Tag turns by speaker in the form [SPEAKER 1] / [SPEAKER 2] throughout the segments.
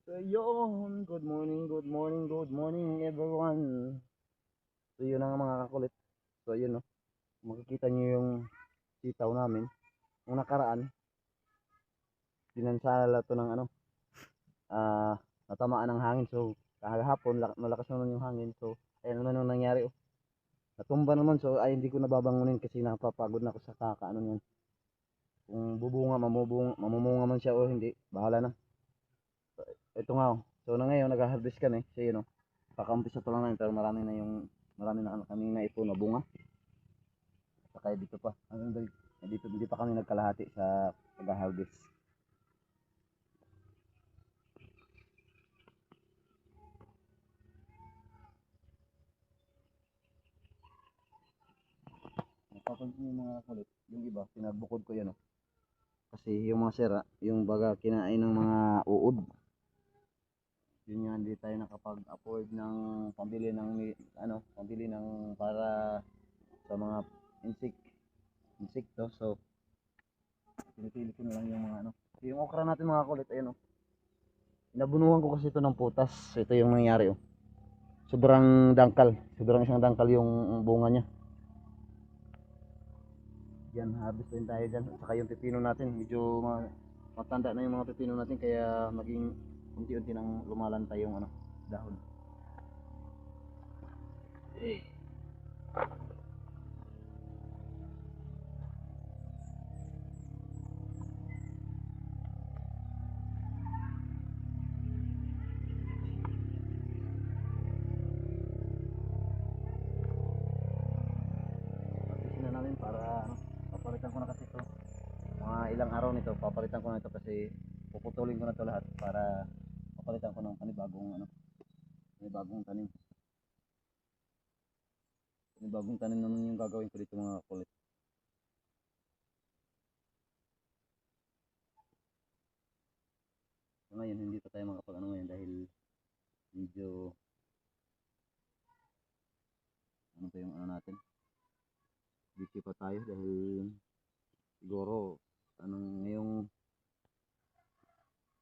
[SPEAKER 1] So yun, good morning, good morning everyone. So yun ang mga kakulit. So yun no, makikita nyo yung sitaw namin. Nung nakaraan, dinansala to ng ah, natamaan ng hangin. So kahapon, malakas naman yung hangin. So ayun naman yung nangyari. Oh. Natumba naman. So ay hindi ko nababangunin kasi napapagod na ako sa kakaano yan. Kung bubunga, mamumunga man siya o hindi, bahala na. Ito nga oh. So na ngayon, nag-harvest ka na eh. So yun oh. Kakampis pa lang namin pero marami na kami na ito na bunga. Saka dito pa. Dito hindi pa kami nagkalahati sa pag-harvest. Napapansin yung mga kulit, yung iba, pinagbukod ko yan oh. Kasi yung mga sira, yung baga kinain ng mga uod. Yun nga, hindi tayo nakapag-afford ng pambili ng para sa mga insect, insekto. So, pinipili ko na lang yung mga ano. Yung okra natin mga kulit, ayun oh. Nabunuhan ko kasi ito ng putas. Ito yung nangyari oh. Sobrang dangkal. Sobrang isang dangkal yung bunga niya. Yan, harvest din tayo dyan. At saka yung pepino natin, medyo matanda na yung mga pepino natin kaya maging unti-unti nang lumalantay yung dahon. Harvestin na namin para papalitan ko na kasi ito. Mga ilang araw nito, papalitan ko na ito kasi puputulin ko na ito lahat para papalitan ko ng panibagong tanim. Panibagong tanim naman yung gagawin ko dito mga kulit. So, ngayon hindi pa tayo makapag ngayon dahil medyo ano pa yung natin, busy pa tayo dahil siguro ngayong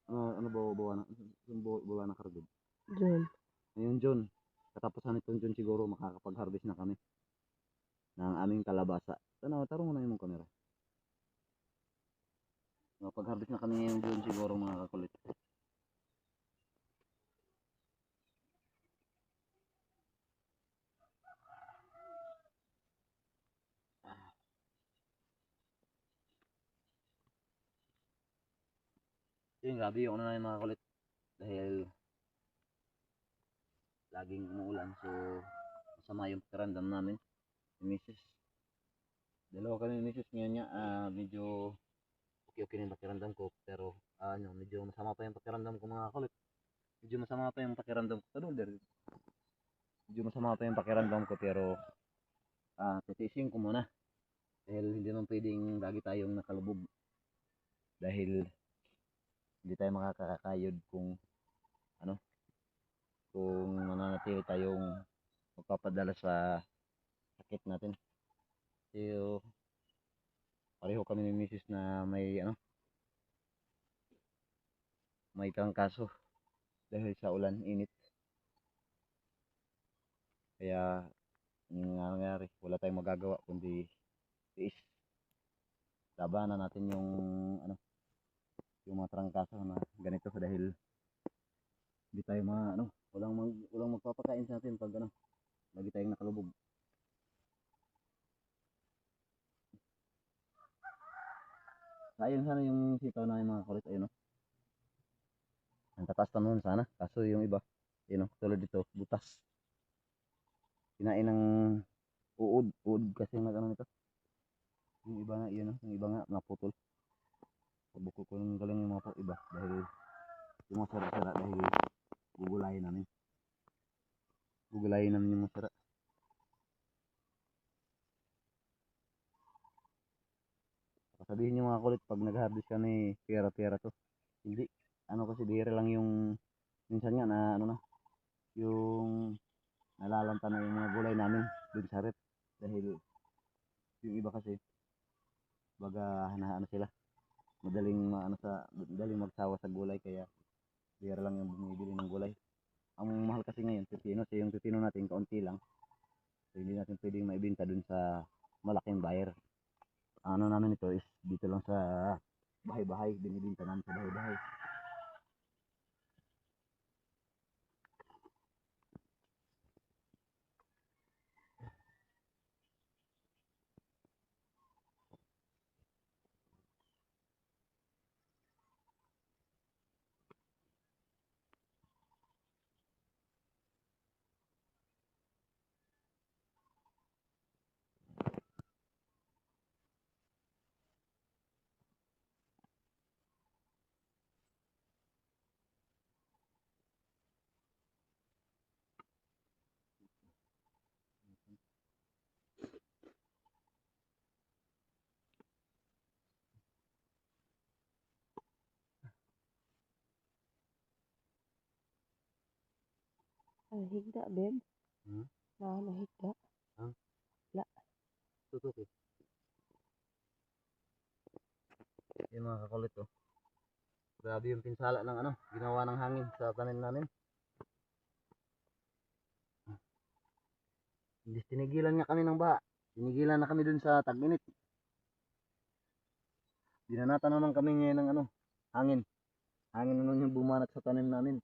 [SPEAKER 1] ano ba buwan na yung buwan na karagod
[SPEAKER 2] June.
[SPEAKER 1] ngayong June, katapusan nitong June siguro makakapag-harvest na kami ng aming kalabasa. Tarong mo na yung camera. Makapag-harvest na kami ngayong June siguro mga kakulit. Yun, grabe yung na yung mga kulit dahil laging umuulan. So masama yung pakiramdam namin ni Mrs. Dalawa kami ni Mrs. ngayon niya, medyo okay na yung pakiramdam ko pero medyo masama pa yung pakiramdam ko mga kulit. Medyo masama pa yung pakiramdam ko. Medyo masama pa yung pakiramdam ko pero titiisin ko muna dahil hindi naman pwedeng lagi tayong nakalubog dahil hindi tayo makakakayod ano kung mananatili tayong magpapadala sa sakit natin. So pareho kami ni Mrs. na may trangkaso dahil sa ulan, init. Kaya yung nangyari, wala tayong magagawa kundi tiis. Labanan natin yung mga trangkaso na ganito dahil hindi tayo walang magpapakain sa atin pag lagi tayong nakalubog. Sayang sana yung sitaw na yung mga kulit ayun. Ang tatas pa noon sana, kaso yung iba tulad dito butas, kinain ng uod kasi nito. Yung iba nga yung iba nga naputol. Pabukol ko ng galing yung mga iba dahil yung mga sira-sira dahil gugulayin namin. Gugulayin namin yung mga sira. Sabihin nyo mga kulit pag nag-harvest kami pera-pera to. Hindi. Kasi bihira lang yung minsan nga na yung nalalanta na yung mga gulay namin dun sa rep. Dahil yung iba kasi baga sila. Madaling madaling magsawa sa gulay kaya bihira lang yung bumibili ng gulay. Ang mahal kasi ngayon, pipino. So yung pipino natin, kaunti lang. So hindi natin pwedeng maibenta dun sa malaking buyer. Ang ano namin ito is dito lang sa bahay-bahay. Binibenta namin sa bahay-bahay.
[SPEAKER 2] Higda, babe.
[SPEAKER 1] Hmm?
[SPEAKER 2] Nahigda.
[SPEAKER 1] Ang?
[SPEAKER 2] La.
[SPEAKER 1] Tutuki. Yung mga kakulit oh. Grabe yung pinsala ng ano, ginawa ng hangin sa tanim namin. Hindi tinigilan niya kami ng baha. Tinigilan na kami dun sa tag-init. Dinanatan naman kami ngayon ng ano, hangin. Hangin naman yung bumanat sa tanim namin.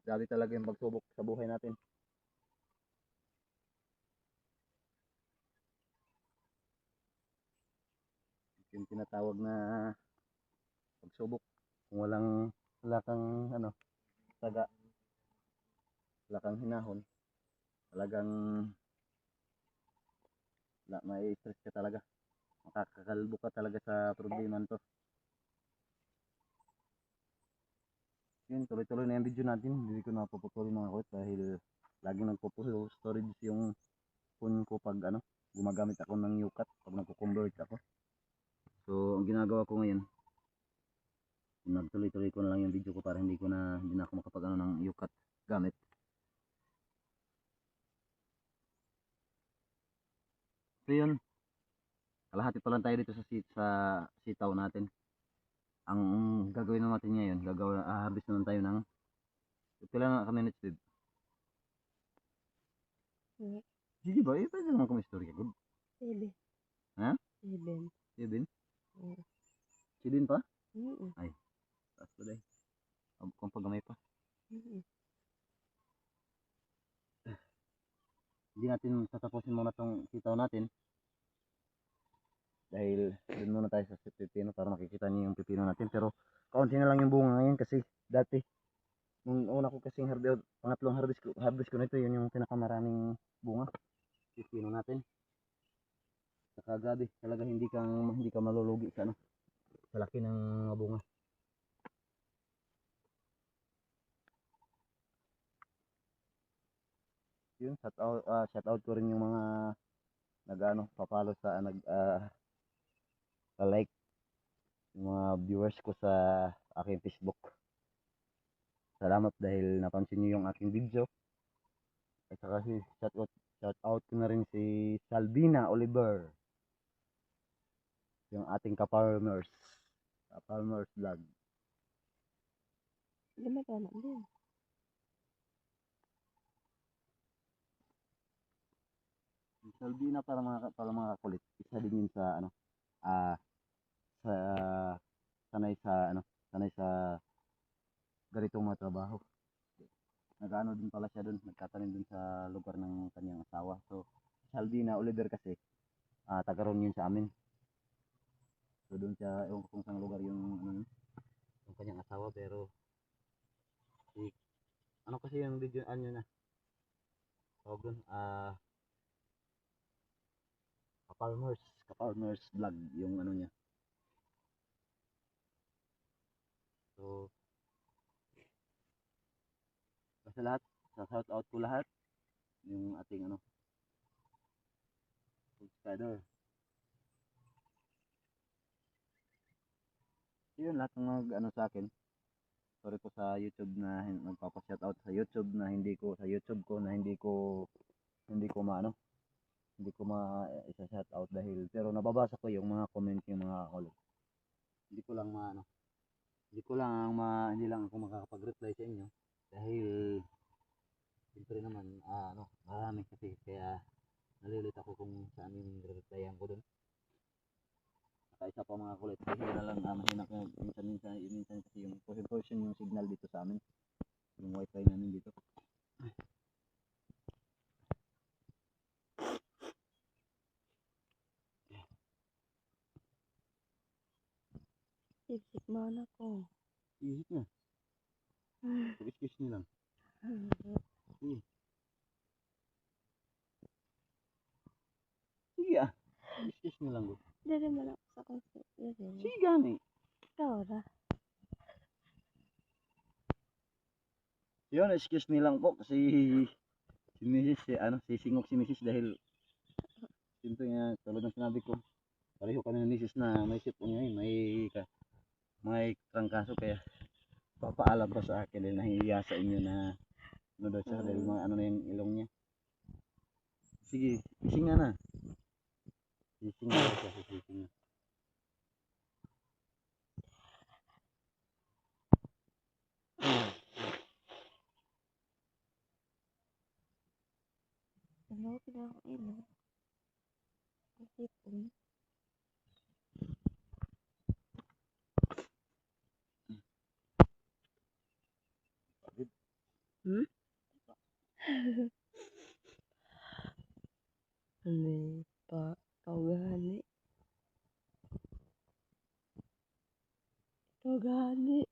[SPEAKER 1] Grabe talaga yung pagsubok sa buhay natin. Yung tinatawag na pagsubok. Kung wala kang ano, taga, wala kang hinahon, talagang may stress ka talaga. Makakakalbo ka talaga sa problema nito. Yun, tuloy-tuloy na yung video natin. Hindi ko napaputuloy mga kulit dahil laging nagpo-full storage yung phone ko pag ano, gumagamit ako ng UCAT pag nagko-convert ako. So, ang ginagawa ko ngayon, nagtuloy-tuloy ko na lang yung video ko para hindi na ako makapag ano ng UCAT gamit. So yun, kalahati pa lang tayo dito sa sitaw natin. Ang gagawin natin ngayon, harvest naman tayo ng pila na kami minutes, babe. Sige ba? Pwede naman kami istorya. Good.
[SPEAKER 2] 7.
[SPEAKER 1] Ha?
[SPEAKER 2] 7.
[SPEAKER 1] 7?
[SPEAKER 2] Oo.
[SPEAKER 1] 7 pa?
[SPEAKER 2] Oo.
[SPEAKER 1] Ay, taas pa dahil. Kung pagamay pa.
[SPEAKER 2] Oo.
[SPEAKER 1] Hindi natin tatapusin muna tong sitaw natin. Dahil dun muna tayo sa pipino para makikita niyo yung pipino natin. Pero kaunti na lang yung bunga ngayon kasi dati nung una ko kasing pangatlong harvest ko nito, yun yung pinakamaraming bunga. Pipino natin. Saka grabe, talaga hindi ka malulugi sa ano, sa laki ng mga bunga. Yun, shout out ko rin yung mga papalo sa like yung mga viewers ko sa aking Facebook. Salamat dahil napansin niyo yung aking video. At saka shout out ko na rin si Salvina Oliver, yung ating ka-farmers vlog.
[SPEAKER 2] Lima ka na din.
[SPEAKER 1] Salvina para mga kulit. Isa din yun sa ano, ah sa sanay sa sanay sa ganitong mga trabaho. Nag-ano din pala siya doon, nagtatanim doon sa lugar ng kanyang asawa. So, Salvina Oliver kasi, taga ron yun sa amin. So, doon siya, ewan ko kung saan lugar yung kanyang asawa, pero, ano kasi yung video, ano na, tawag doon, ka-farmers vlog, yung ano niya. So, basta lahat, sa shout out ko lahat, yung ating subscriber. Yun, lahat ng sa akin. Sorry po sa YouTube na nagpapa-shoutout sa YouTube na hindi ko sa YouTube ko na hindi ko hindi ko isa-shoutout dahil pero nababasa ko yung mga comment yung mga ulit. Hindi ko lang hindi lang ako makakapag-reply sa inyo. Lagyan ko dun. Saka isa pa mga kulit. Kasi na lang mahina ko minsan kasi yung portion yung signal dito sa amin. Yung wifi namin dito.
[SPEAKER 2] Sip-sip mana ko.
[SPEAKER 1] Isip na. Excuse nyo lang. Sige. Sige ah. Excuse nyo lang.
[SPEAKER 2] Dari man ako sa concert.
[SPEAKER 1] Sige gani.
[SPEAKER 2] Ikaw ra.
[SPEAKER 1] Yun, excuse me lang po kasi si Mrs. Si Singok si Mrs. dahil siyempre nga tulad ng sinabi ko pareho kami ng Mrs. na may sipon ngayon, may trangkaso kaya papaalam pa sa akin dahil nahihiya sa inyo na ano daw siya dahil mga ano na yung ilong niya. Sige, ising nga na. Ising nga siya, ising nga.
[SPEAKER 2] Ano pinakain mo? Sipon. Hmm? Ano pa? Paugani. Paugani.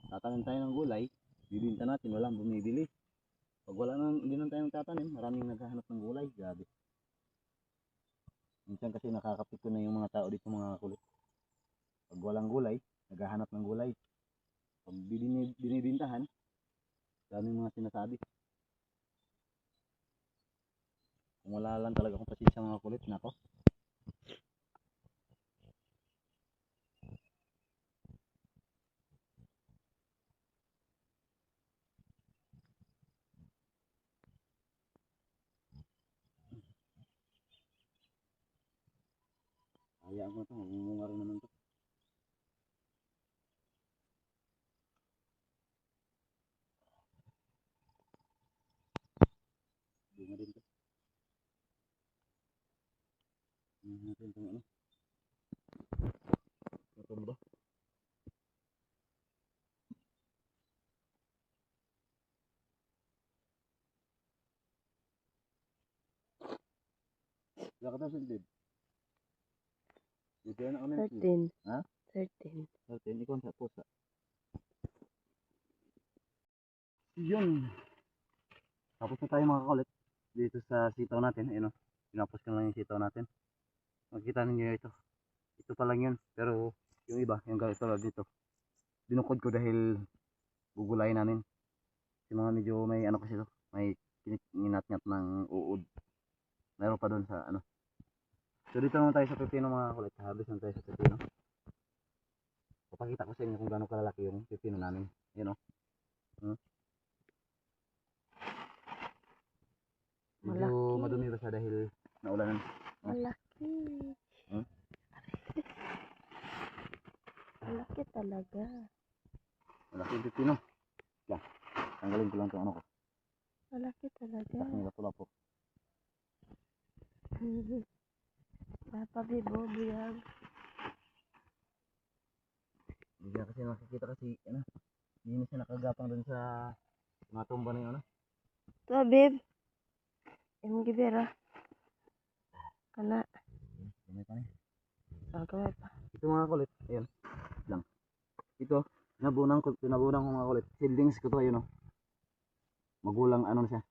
[SPEAKER 1] Tatanim tayo ng gulay, bibinta natin, walang bumibili. Pag wala nang, hindi nang tayong tatanim, maraming naghahanap ng gulay, grabe. Minsan kasi nakakapito na yung mga tao dito mga kulit. Pag walang gulay, naghahanap ng gulay. Pag binibintahan, daming mga sinasabi. Kung wala lang talaga akong pasensya mga kulit, nako. Hayaan mo ito, mamunga rin naman ito. Bunga din ito. Bunga rin ito ano. Matumba. Wala ka tapos din. Dito na kami.
[SPEAKER 2] 13.
[SPEAKER 1] Ha?
[SPEAKER 2] 13.
[SPEAKER 1] 13, ikaw sa pusa. Yun. Tapos na tayo mga kulit. Dito sa sitaw natin. Ayun o. Pinapos ko lang yung sitaw natin. Makikita ninyo ito. Ito pa lang yun. Pero yung iba, yung ganito lang dito. Binukod ko dahil gugulayin namin. Yung mga medyo may ano kasi ito. May kininat-ngat ng uod. Meron pa doon sa ano. So dito naman tayo sa pepino mga kulit. Habis naman tayo sa pepino. Papakita ko sa inyo kung gaano kalalaki yung pepino namin. Yun o. Medyo
[SPEAKER 2] Malaki.
[SPEAKER 1] madumi ba siya dahil naulanan.
[SPEAKER 2] Malaki.
[SPEAKER 1] Hmm?
[SPEAKER 2] Malaki talaga.
[SPEAKER 1] Malaki yung pepino. Yan. Tanggalin ko lang itong ano ko.
[SPEAKER 2] Malaki talaga.
[SPEAKER 1] Tapos may lapo-lapo.
[SPEAKER 2] Papa Bibo, buyag.
[SPEAKER 1] Hindi na kasi nakikita kasi ano. Hindi na siya nakagapang dun sa mga tumba na yun ano.
[SPEAKER 2] Ito, babe. Yung gibera. Kana.
[SPEAKER 1] Gamay pa niya.
[SPEAKER 2] Gagawin pa.
[SPEAKER 1] Ito mga kulit. Ayan. Lang. Ito. Pinabunang ko mga kulit. Seedlings ko to ayun o. Magulang ano na siya.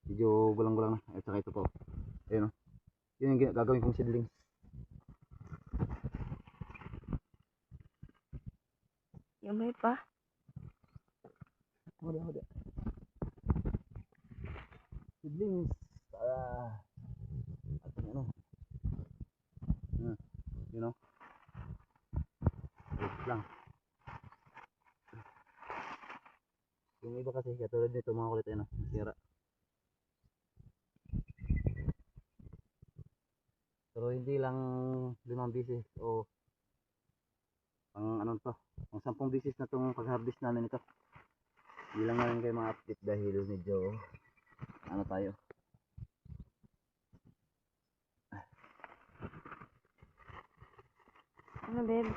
[SPEAKER 1] Medyo gulang-gulang na. At saka ito po. Ayun o. Yun yung gagawin kong seedlings.
[SPEAKER 2] Gamay pa.
[SPEAKER 1] Hoda. Siblings. Ating ano. You know. Wait lang. Yung iba kasi katulad nito mga kulit ano. Sira. Pero hindi lang 5 bisis o pang ano to. Pang 10 bisis na tong pag-harvest namin ito. Hindi lang namin kayo ma-update dahil medyo ano tayo.
[SPEAKER 2] Ano, babe?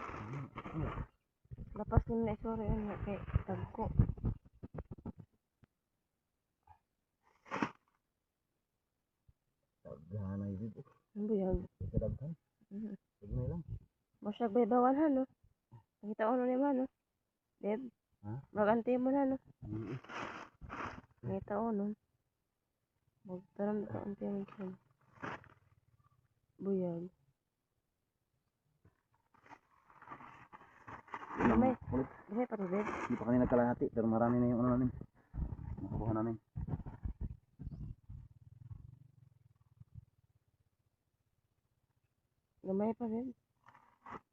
[SPEAKER 2] Lapas din na isuri ano kay tagko.
[SPEAKER 1] Paghanay dito.
[SPEAKER 2] Ang buyag.
[SPEAKER 1] Kadaghan. Tignan lang.
[SPEAKER 2] Masyag bay bawan no. Nakita ko ni man no. Babe.
[SPEAKER 1] Ha?
[SPEAKER 2] Magantay mo na no.
[SPEAKER 1] Mm.
[SPEAKER 2] Nakita ko no. Magtaram ka unti mo siya. Buyag. Gamay.
[SPEAKER 1] Kulit.
[SPEAKER 2] Gamay pa to, babe.
[SPEAKER 1] Hindi pa kami nagkalahati pero marami na yung ano namin. Nakuha namin.
[SPEAKER 2] Gamay pa, babe.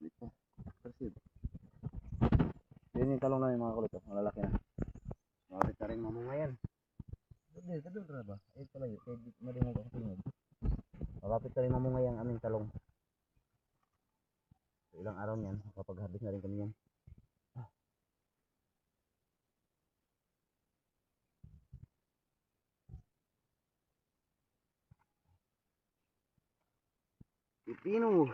[SPEAKER 1] Dito. Perceive. Yan yung talong namin mga kulit. Malalaki na. Mabit na rin mamungayan. Hindi, kadul na ba? Eh pala yun. Kaya madimog ako tingog. Malapit na rin mamungay ang aming talong. So, ilang araw niyan. Kapag-harvest na rin kami yan. Pilipino.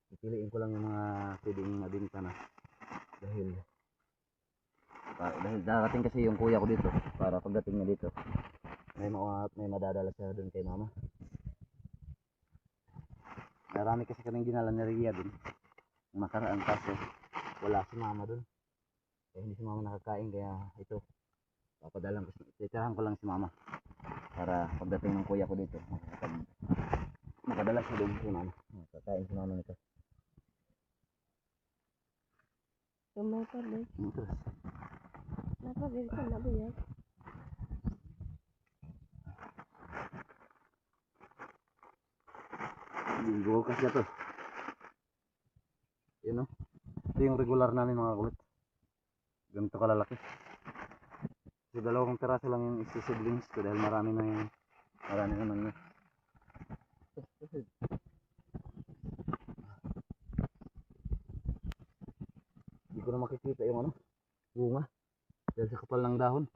[SPEAKER 1] Pipiliin ko lang yung mga pwedeng mabinta na. Dahil darating kasi yung kuya ko dito. Para pagdating niya dito, may madadala siya doon kay mama. Marami kasi kaming dinala ni Ria doon. Nakaraan kaso wala si mama doon. Kaya hindi si mama nakakain kaya ito. Titirahan ko lang si mama. Para pagdating ng kuya ko dito, makadala siya doon si mama. Makakain si mama nito.
[SPEAKER 2] Gamay pa, babe.
[SPEAKER 1] Terus.
[SPEAKER 2] Napa, babe? Ka na buyag.
[SPEAKER 1] Bukas na to. Yun o. Ito yung regular namin mga kulit. Ganito kalalaki. So, 2 piraso lang yung isi-siblings ko dahil marami naman na. Hindi ko na makikita yung ano, bunga. Dahil sa kapal ng dahon.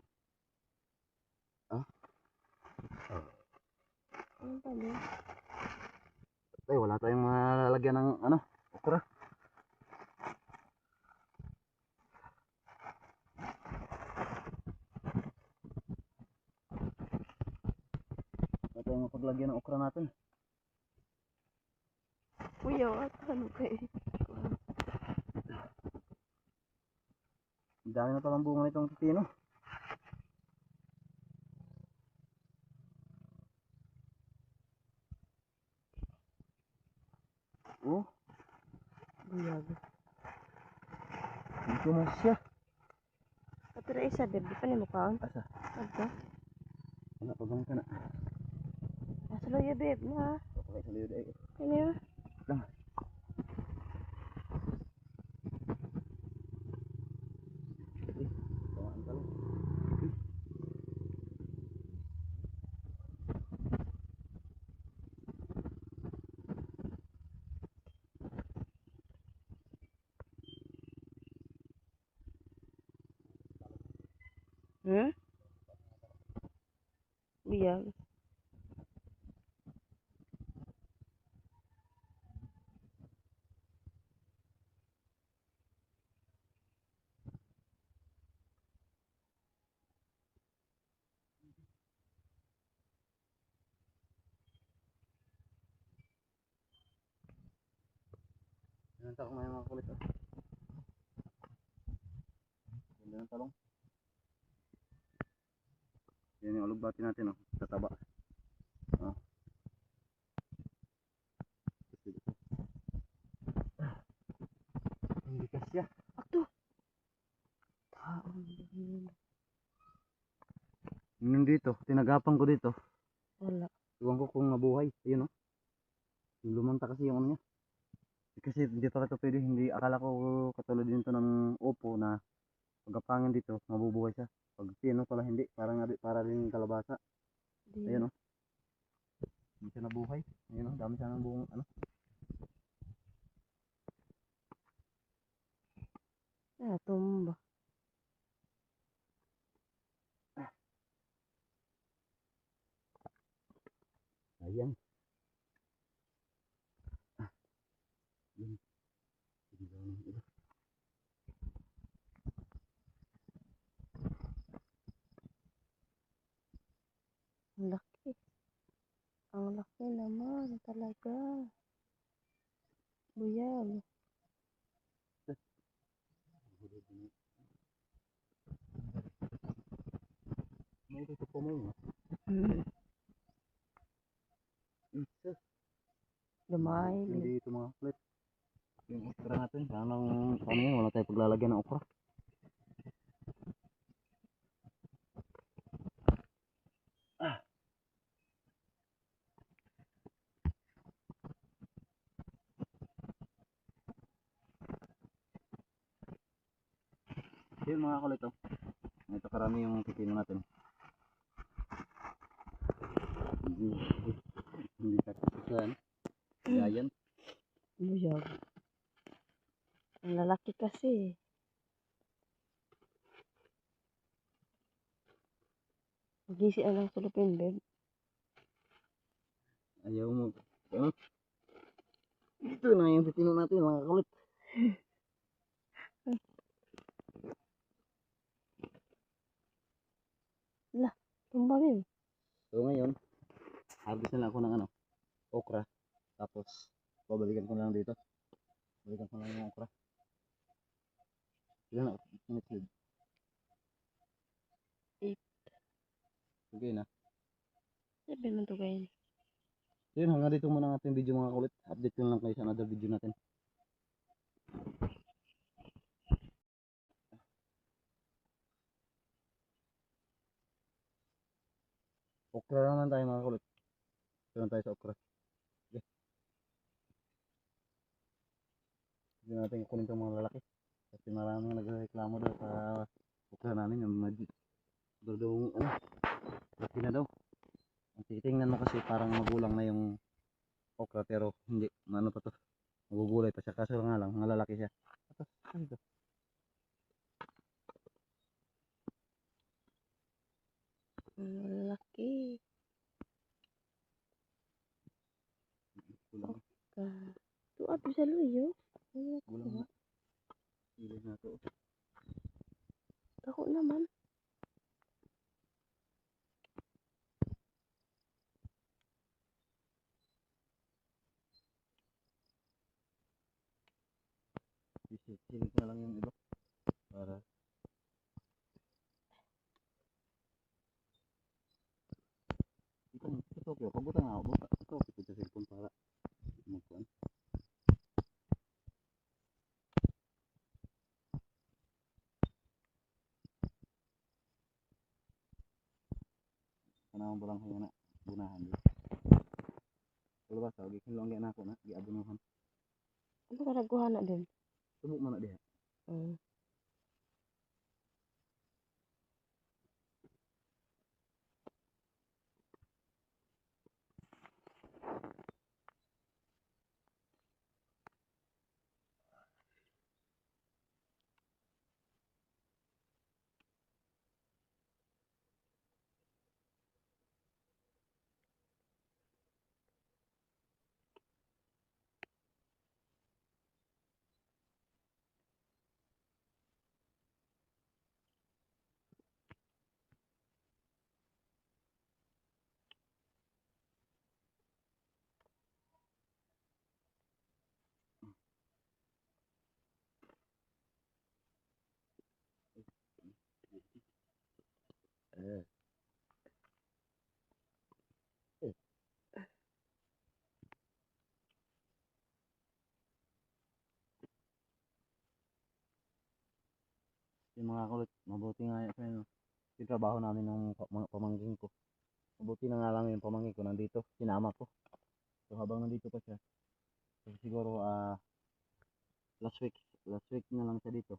[SPEAKER 2] Ano pa, babe?
[SPEAKER 1] Ay, wala tayong malalagyan ng ano, okra. Wala tayong mapaglagyan ng okra natin.
[SPEAKER 2] Kuya, at ano kayo?
[SPEAKER 1] Ang dami na palang bunga nitong pipino. Oh,
[SPEAKER 2] Buyag.
[SPEAKER 1] dito na siya.
[SPEAKER 2] Katira isa, babe. Di pa ni mo kaon?
[SPEAKER 1] Asa?
[SPEAKER 2] Ito.
[SPEAKER 1] Wala pa bang ka na.
[SPEAKER 2] Nasa loya, babe. Na.
[SPEAKER 1] Okay, sa liyod ay.
[SPEAKER 2] Ano yun?
[SPEAKER 1] Lang. Tawaan ka lang.
[SPEAKER 2] Hmm? Buyag.
[SPEAKER 1] Yan ang talong na yung mga kulit. Ganda ng talong. Yan yung alugbati natin. Tataba. Yung dito, tinagapan ko dito.
[SPEAKER 2] Wala.
[SPEAKER 1] Iwan ko kung nabuhay. Ayun oh. Lumanta kasi yung ano niya. Kasi hindi pa ito pwede, hindi. Akala ko katulad dito ng upo na pagkapangin dito, mabubuhay siya. Pag pino pala hindi, parang para rin kalabasa.
[SPEAKER 2] Di.
[SPEAKER 1] Ayun oh. Hindi siya nabuhay. Ayun oh, dami siya ng buong ano.
[SPEAKER 2] Tumba.
[SPEAKER 1] Ayan. Yun. Yun.
[SPEAKER 2] Ang laki. Ang laki naman talaga. Buyag.
[SPEAKER 1] May ito po mo.
[SPEAKER 2] Mm.
[SPEAKER 1] Isa.
[SPEAKER 2] Lumay.
[SPEAKER 1] Hindi ito mga kulit. Yung okra natin, parang paano yun, wala tayong paglalagyan ng okra. Yun mga kulit oh. Ito karami yung pipino natin. Hindi kakusan. Gayan.
[SPEAKER 2] Buyag. Ang lalaki kasi. Gisi ang lang sulupin, babe.
[SPEAKER 1] Ayaw mo. Ano? Ito na yung pipino natin mga kulit.
[SPEAKER 2] Lah, tumba, babe.
[SPEAKER 1] So ngayon, harvest na lang ako ng ano, okra. Tapos, babalikan ko na lang dito. Balikan ko na lang yung okra. Ilan na? Minutes lead.
[SPEAKER 2] 8.
[SPEAKER 1] Sige na.
[SPEAKER 2] Sabi man to kayo.
[SPEAKER 1] So yun, hanggang dito muna ang ating video mga kulit. Update ko na lang kayo sa another video natin. Okra naman tayo mga kulit. Ito lang tayo sa okra. Okay. Hindi natin kunin itong mga lalaki. Kasi maraming nagreklamo daw sa okra namin. Yung daw, ano, laki na daw. Ang titingnan mo kasi parang magulang na yung okra pero hindi. Ano pa to? Magugulay pa siya. Kaso nga lang, mga lalaki siya. Ito, ano ito?
[SPEAKER 2] Ang laki.
[SPEAKER 1] Kulang.
[SPEAKER 2] Tuat bisa luyo.
[SPEAKER 1] Kulang na. Ilay na ito.
[SPEAKER 2] Tako naman.
[SPEAKER 1] Silip na lang yung iba. Para ito Tokyo. Pabutan nga ako. Buta. Ito. Ito sa cellphone para magkuhan. Kanang bulang kaya na. Bunahan din. Kalau ba sa gikin lang na ako na. Giabunuhan.
[SPEAKER 2] Ano ka nagkuhan na din?
[SPEAKER 1] Subok man na diha. Eh. Yung mga kulit. Mabuti nga yan. yung trabaho namin ng mga pamangkin ko. Mabuti na nga lang yung pamangkin ko nandito, sinama ko. So habang nandito pa siya, so siguro last week na lang siya dito.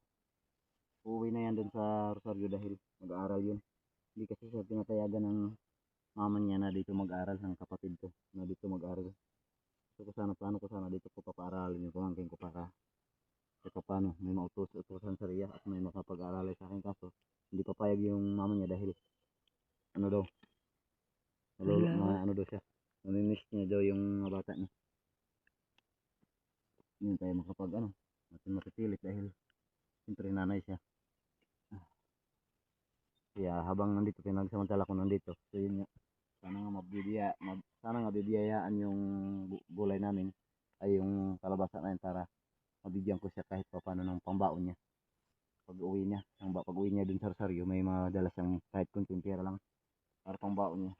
[SPEAKER 1] Uuwi na yan dun sa Rosario dahil mag-aaral yun. Hindi kasi siya pinapayagan ng mama niya na dito mag-aral, ng kapatid ko na dito mag-aral. So plano ko sana dito ko papaaralin yung pamangkin ko para kahit paano may mautos-utosan sa riya at may makapag-aralay sa akin, kaso hindi papayag yung mama niya dahil ano daw,
[SPEAKER 2] Wala.
[SPEAKER 1] ano daw siya, namimiss niya daw yung mga bata niya. Hindi tayo makapag ano, natin mapipilit dahil siyempre nanay siya. Kaya habang nandito, pinagsamantala ko nandito, so yun nga, sana nga bibiyayaan yung gulay namin ay yung kalabasa na yun para mabigyan ko siya kahit pa paano ng pambaon niya pag uwi niya. Pag uwi niya dun sa Rosario, may madala siyang kahit kunting pera lang para pambaon niya.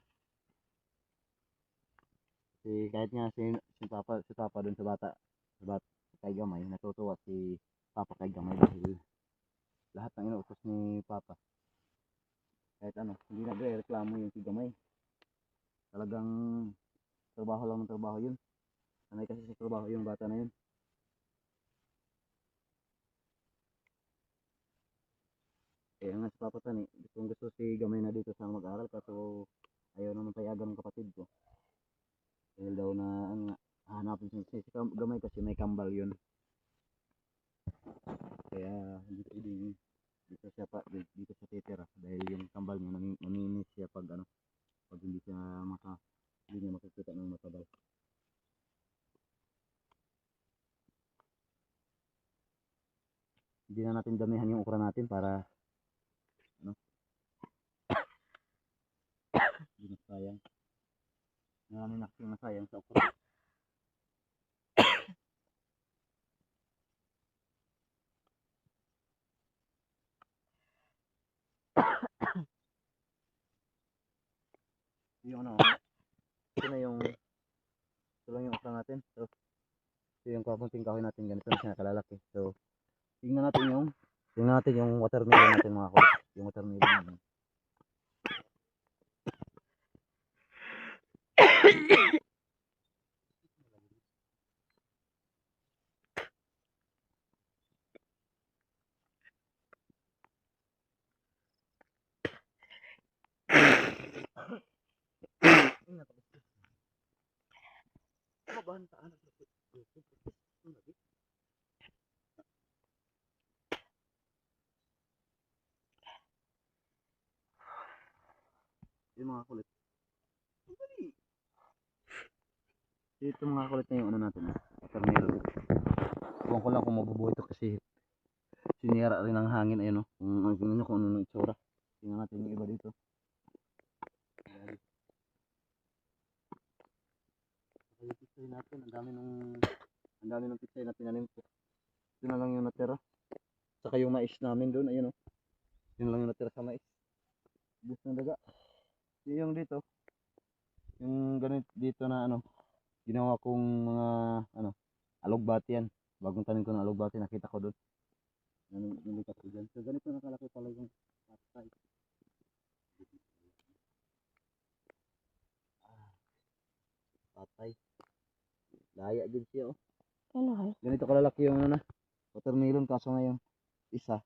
[SPEAKER 1] Kasi kahit nga si Papa dun sa bata kay Gamay, natutuwa si Papa kay Gamay dahil lahat ng inuutos ni Papa, kahit ano, hindi nagre-reklamo yung si Gamay. Talagang trabaho lang ng trabaho yun. Sanay kasi sa trabaho yung bata na yun. Kaya nga si Papa Tani, gusto si Gamay na dito sa mag-aral, kaso ayaw naman payagan ng kapatid ko. Dahil daw na, ano nga, hanapin si Gamay kasi may kambal yun. Kaya hindi pwedeng dito siya titira dahil yung kambal niya namimiss siya pag ano, pag hindi niya makikita ng matagal. Hindi na natin damihan yung okra natin para ano, hindi nasayang. Marami na kasing nasayang sa okra. Yung ano, ito lang yung okra natin. So, ito yung kapunting kahoy natin, ganito na siya kalalaki. So, tingnan natin yung watermelon natin mga kulit. Yung watermelon natin. Yung mga kulit. Ito mga kulit na yung ano natin. Watermelon. Huwag ko lang kung mabubuhay ito kasi sinira rin ng hangin. Ayun o. Tingnan nyo kung ano ng itsura. Tingnan natin yung iba dito. Yung pitsay natin. Ang dami ng pitsay na tinanim ko. Ito na lang yung natira. Saka yung mais namin doon. Ayun o. Yun lang yung natira sa mais. Bus ng daga. Yung dito. Yung ganito dito na ano. Ginawa kong mga ano. Alugbati yan. Bagong tanim ko ng alugbati. Nakita ko doon. Nilikat ko dyan. So ganito nakalaki pala yung patay. Patay. Daya din siya oh.
[SPEAKER 2] Ano kay?
[SPEAKER 1] Ganito kalalaki yung ano na. Watermelon, kaso ngayon isa.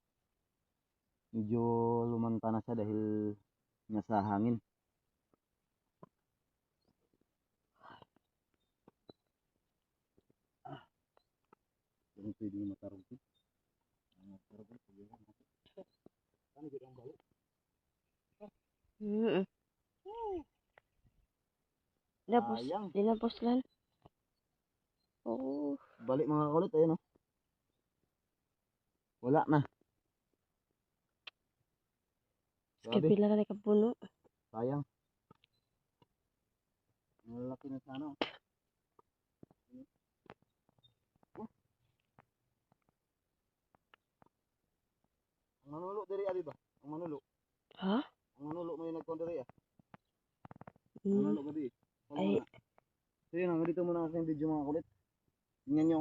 [SPEAKER 1] Medyo lumanta na siya dahil nasa hangin. Yung pwede yung matarong ko.
[SPEAKER 2] Mm. Tapos,
[SPEAKER 1] Sayang.
[SPEAKER 2] dinapos lang. Oo.
[SPEAKER 1] Balik mga kulit, ayun oh. Wala na.
[SPEAKER 2] Kaya
[SPEAKER 1] Grabe,
[SPEAKER 2] pila ka na kapuno.
[SPEAKER 1] sayang. Malalaki na sana oh. Ang manulo diri ali ba? Ang manulo.
[SPEAKER 2] Ha?
[SPEAKER 1] Ang manulo may nagkon diri ah. Ang
[SPEAKER 2] Mm.
[SPEAKER 1] manulo gabi.
[SPEAKER 2] Ay,
[SPEAKER 1] So yun, hanggang dito muna kasi yung video mga kulit. Tingnan nyo.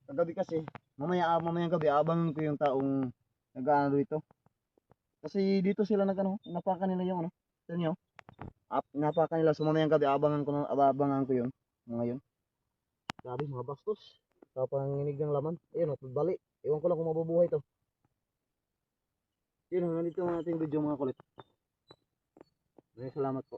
[SPEAKER 1] Kagabi kasi, mamayang gabi, abang ko yung taong nag-ano dito. Kasi dito sila nagano, inapakan nila yung ano, sa inyo. Inapakan nila so mamayang gabi abangan ko yun. Mga yun. Grabe mga bastos. Kapanginig ng laman. Ayun, bali. Ewan ko lang kung mabubuhay to. Yun, hanggang dito ang ating video mga kulit. Maraming salamat po.